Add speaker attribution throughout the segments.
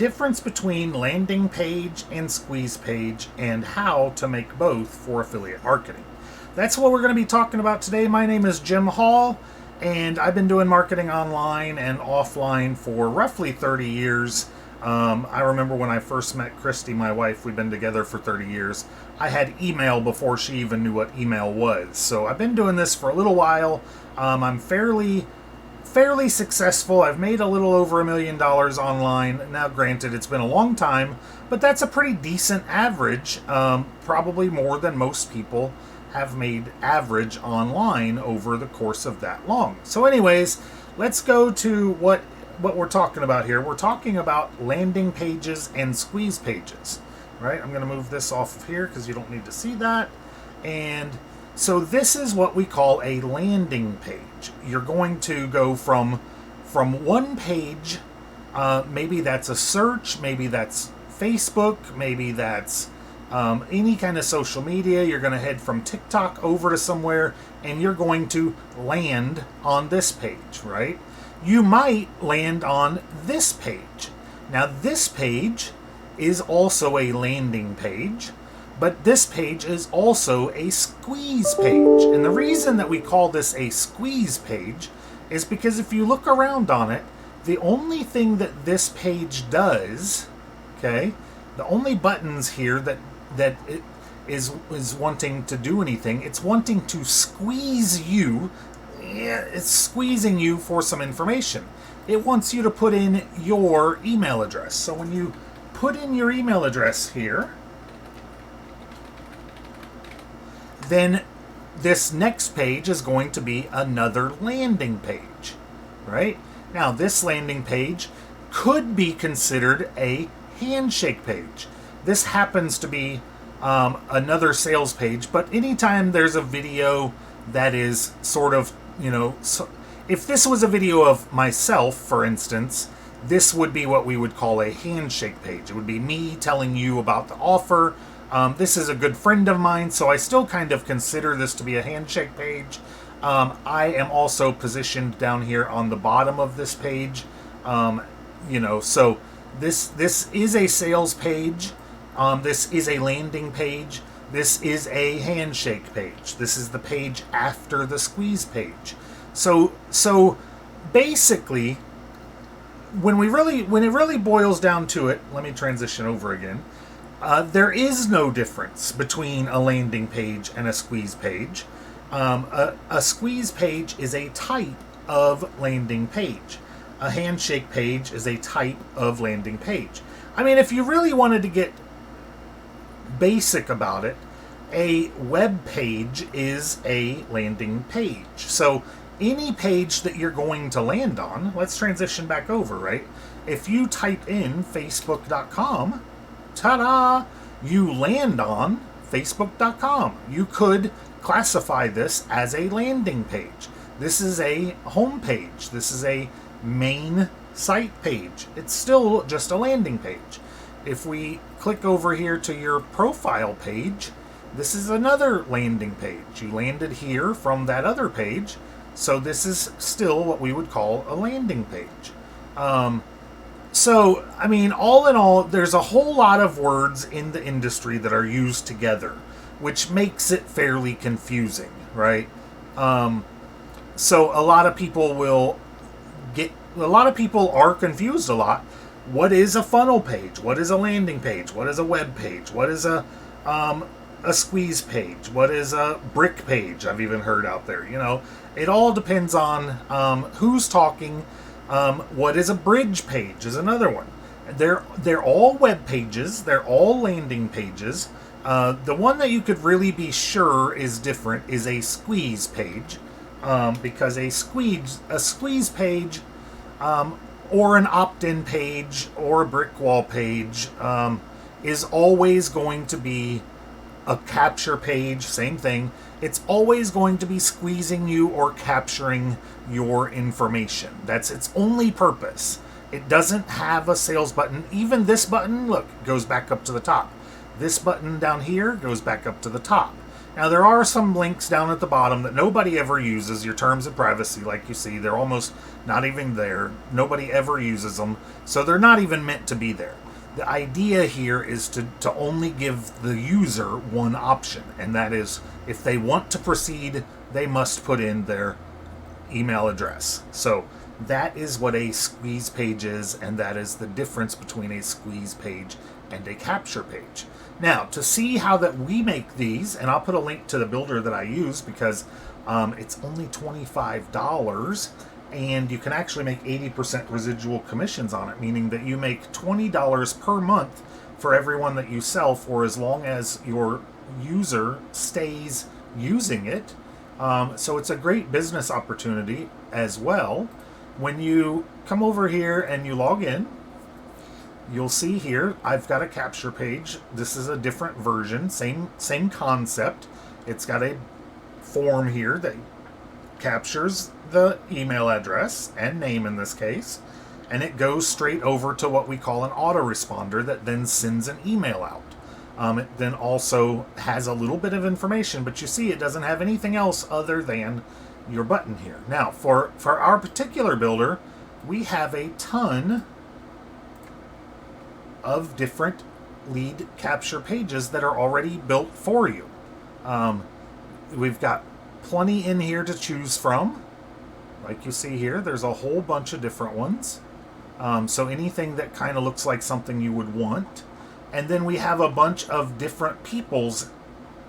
Speaker 1: difference between landing page and squeeze page and how to make both for affiliate marketing. That's what we're going to be talking about today. My name is Jim Hall, and I've been doing marketing online and offline for roughly 30 years. I remember when I first met Christy, my wife, we've been together for 30 years. I had email before she even knew what email was. So I've been doing this for a little while. I'm fairly successful. I've made a little over $1 million online. Now, granted, it's been a long time, but that's a pretty decent average. Probably more than most people have made average online over the course of that long. So anyways, let's go to what we're talking about here. We're talking about landing pages and squeeze pages, right? I'm going to move this off of here because you don't need to see that. And so this is what we call a landing page. You're going to go from one page, maybe that's a search, maybe that's Facebook, maybe that's any kind of social media. You're going to head from TikTok over to somewhere, and you're going to land on this page, right? You might land on this page. Now, this page is also a landing page, but this page is also a squeeze page. And the reason that we call this a squeeze page is because if you look around on it, the only thing that this page does, okay, the only buttons here that it is wanting to do anything, it's wanting to squeeze you. It's squeezing you for some information. It wants you to put in your email address. So when you put in your email address here, then this next page is going to be another landing page, right? Now, this landing page could be considered a handshake page. This happens to be another sales page, but anytime there's a video that is sort of, so if this was a video of myself, for instance, this would be what we would call a handshake page. It would be me telling you about the offer. This is a good friend of mine, so I still kind of consider this to be a handshake page. I am also positioned down here on the bottom of this page. So this is a sales page. This is a landing page. This is a handshake page. This is the page after the squeeze page. So basically, when it really boils down to it, let me transition over again. There is no difference between a landing page and a squeeze page. A squeeze page is a type of landing page. A handshake page is a type of landing page. I mean, if you really wanted to get basic about it, a web page is a landing page. So any page that you're going to land on, let's transition back over, right? If you type in facebook.com, ta-da, you land on facebook.com. You could classify this as a landing page. This is a home page. This is a main site page. It's still just a landing page. If we click over here to your profile page, this is another landing page. You landed here from that other page, so this is still what we would call a landing page. So, I mean, all in all, there's a whole lot of words in the industry that are used together, which makes it fairly confusing, right? So a lot of people are confused a lot. What is a funnel page? What is a landing page? What is a web page? What is a squeeze page? What is a brick page? I've even heard out there. It all depends on who's talking. What is a bridge page is another one. They're all web pages. They're all landing pages. The one that you could really be sure is different is a squeeze page, because a squeeze page, or an opt-in page or a brick wall page, is always going to be a capture page. Same thing. It's always going to be squeezing you or capturing your information. That's its only purpose. It doesn't have a sales button. Even this button, look, goes back up to the top. This button down here goes back up to the top. Now, there are some links down at the bottom that nobody ever uses. Your terms of privacy, like you see, they're almost not even there. Nobody ever uses them, so they're not even meant to be there. The idea here is to only give the user one option, and that is if they want to proceed, they must put in their email address. So that is what a squeeze page is, and that is the difference between a squeeze page and a capture page. Now, to see how that we make these, and I'll put a link to the builder that I use because it's only $25, and you can actually make 80% residual commissions on it, meaning that you make $20 per month for everyone that you sell for as long as your user stays using it. So it's a great business opportunity as well. When you come over here and you log in, you'll see here I've got a capture page. This is a different version, same concept. It's got a form here that captures the email address and name in this case, and it goes straight over to what we call an autoresponder that then sends an email out. It then also has a little bit of information, but you see it doesn't have anything else other than your button here. Now, for our particular builder, we have a ton of different lead capture pages that are already built for you. We've got plenty in here to choose from. Like you see here, there's a whole bunch of different ones. So anything that kind of looks like something you would want. And then we have a bunch of different people's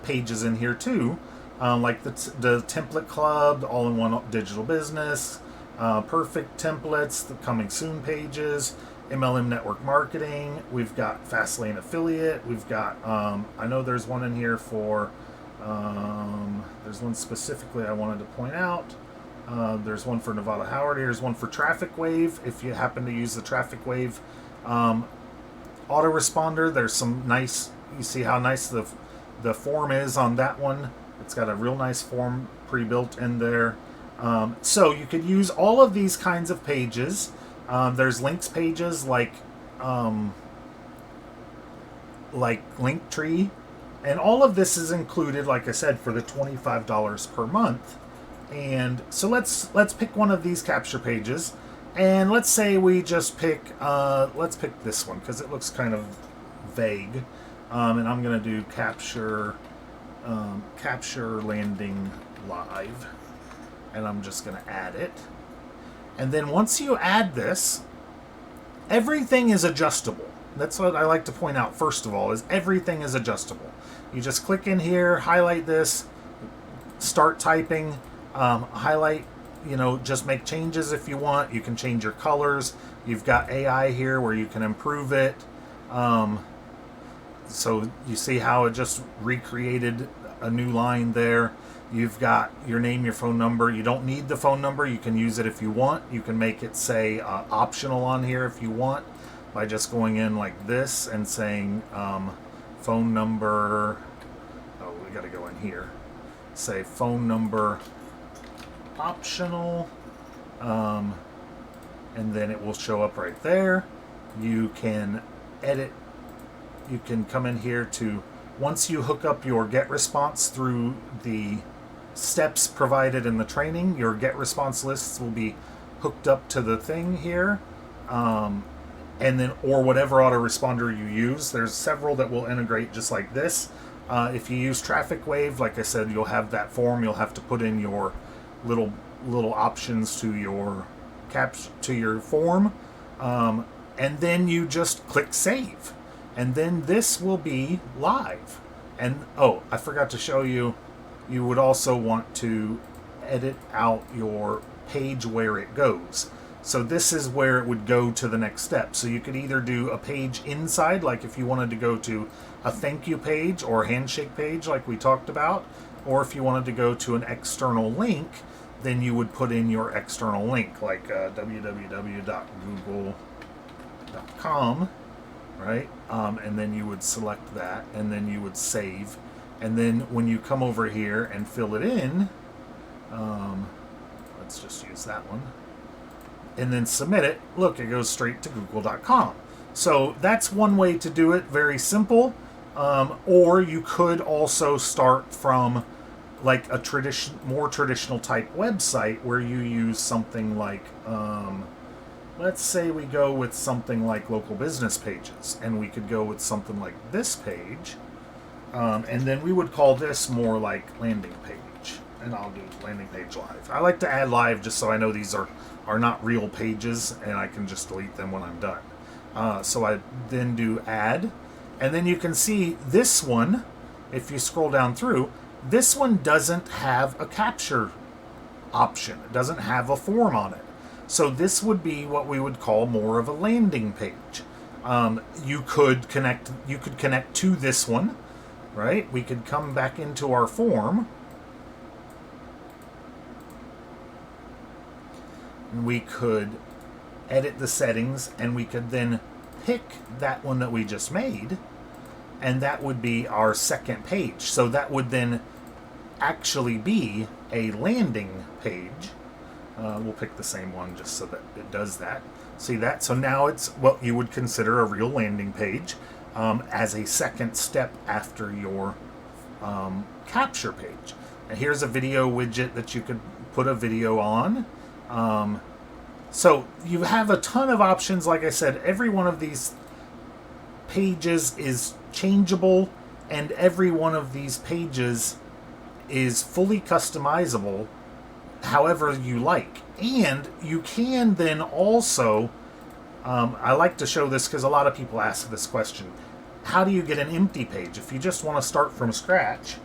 Speaker 1: pages in here too, like the Template Club, the All-in-One Digital Business, Perfect Templates, the Coming Soon pages, MLM Network Marketing. We've got Fastlane Affiliate. We've got, I know there's one in here for, there's one specifically I wanted to point out. There's one for Nevada Howard. Here's one for Traffic Wave. If you happen to use the Traffic Wave autoresponder, there's some nice, you see how nice the form is on that one. It's got a real nice form pre-built in there. So you could use all of these kinds of pages. There's links pages like Linktree, and all of this is included, like I said, for the $25 per month. And so let's pick one of these capture pages, and let's say we just pick let's pick this one because it looks kind of vague. And I'm gonna do capture landing live, and I'm just gonna add it. And then once you add this, everything is adjustable. That's what I like to point out first of all, is everything is adjustable. You just click in here, highlight this, start typing, highlight, just make changes if you want. You can change your colors. You've got AI here where you can improve it. So you see how it just recreated a new line there. You've got your name, your phone number. You don't need the phone number. You can use it if you want. You can make it say optional on here if you want by just going in like this and saying phone number. Oh, we got to go in here. Say phone number optional. And then it will show up right there. You can edit. You can come in here to, once you hook up your get response through the steps provided in the training, your get response lists will be hooked up to the thing here, and then, or whatever autoresponder you use. There's several that will integrate just like this. If you use Traffic Wave, like I said, you'll have that form. You'll have to put in your little options to your form, and then you just click save, and then this will be live. And oh, I forgot to show you, you would also want to edit out your page where it goes. So this is where it would go to the next step. So you could either do a page inside, like if you wanted to go to a thank you page or handshake page like we talked about, or if you wanted to go to an external link, then you would put in your external link, like www.google.com, right? And then you would select that, and then you would save. And then when you come over here and fill it in, let's just use that one, and then submit it, look, it goes straight to google.com. So that's one way to do it, very simple. Or you could also start from like a more traditional type website where you use something like, let's say we go with something like Local Business Pages, and we could go with something like this page, and then we would call this more like landing page, and I'll do landing page live. I like to add live just so I know these are not real pages, and I can just delete them when I'm done. So I then do add, and then you can see this one, if you scroll down through, this one doesn't have a capture option. It doesn't have a form on it. So this would be what we would call more of a landing page. You could connect to this one, right? We could come back into our form, and we could edit the settings, and we could then pick that one that we just made, and that would be our second page. So that would then actually be a landing page. We'll pick the same one just so that it does that. See that? So now it's what you would consider a real landing page, as a second step after your capture page. And here's a video widget that you could put a video on. So you have a ton of options. Like I said, every one of these pages is changeable, and every one of these pages is fully customizable however you like. And you can then also, I like to show this because a lot of people ask this question, how do you get an empty page? If you just want to start from scratch,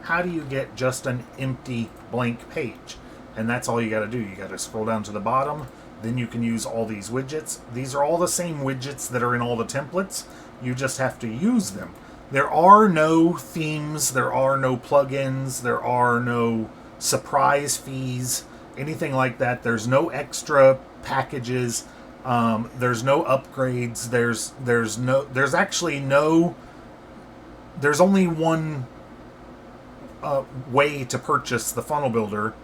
Speaker 1: how do you get just an empty blank page? And that's all you got to do. You got to scroll down to the bottom, then you can use all these widgets. These are all the same widgets that are in all the templates. You just have to use them. There are no themes, there are no plugins, there are no surprise fees, anything like that. There's no extra packages. There's no upgrades. There's only one way to purchase the Funnel Builder,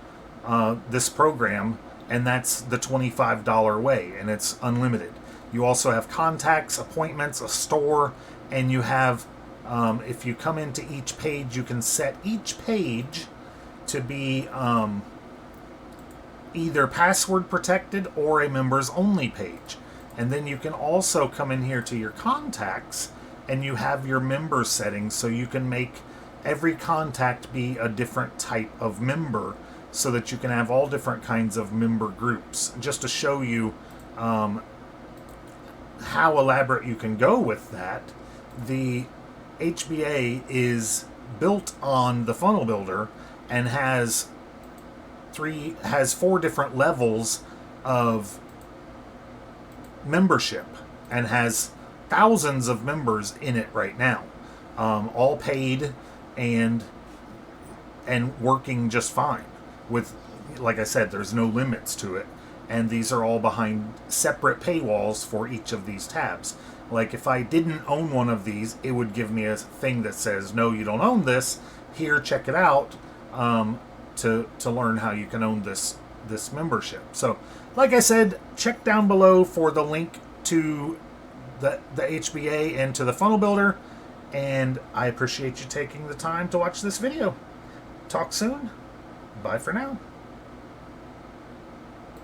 Speaker 1: this program, and that's the $25 way, and it's unlimited. You also have contacts, appointments, a store, and you have, if you come into each page, you can set each page to be either password protected or a members only page. And then you can also come in here to your contacts, and you have your member settings, so you can make every contact be a different type of member, so that you can have all different kinds of member groups. Just to show you how elaborate you can go with that, the HBA is built on the Funnel Builder and has 4 different levels of membership, and has thousands of members in it right now, all paid and working just fine. With, like I said, there's no limits to it, and these are all behind separate paywalls for each of these tabs. Like if I didn't own one of these, it would give me a thing that says, no, you don't own this. Here, check it out, to learn how you can own this membership. So, like I said, check down below for the link to the HBA and to the Funnel Builder, and I appreciate you taking the time to watch this video. Talk soon. Bye for now.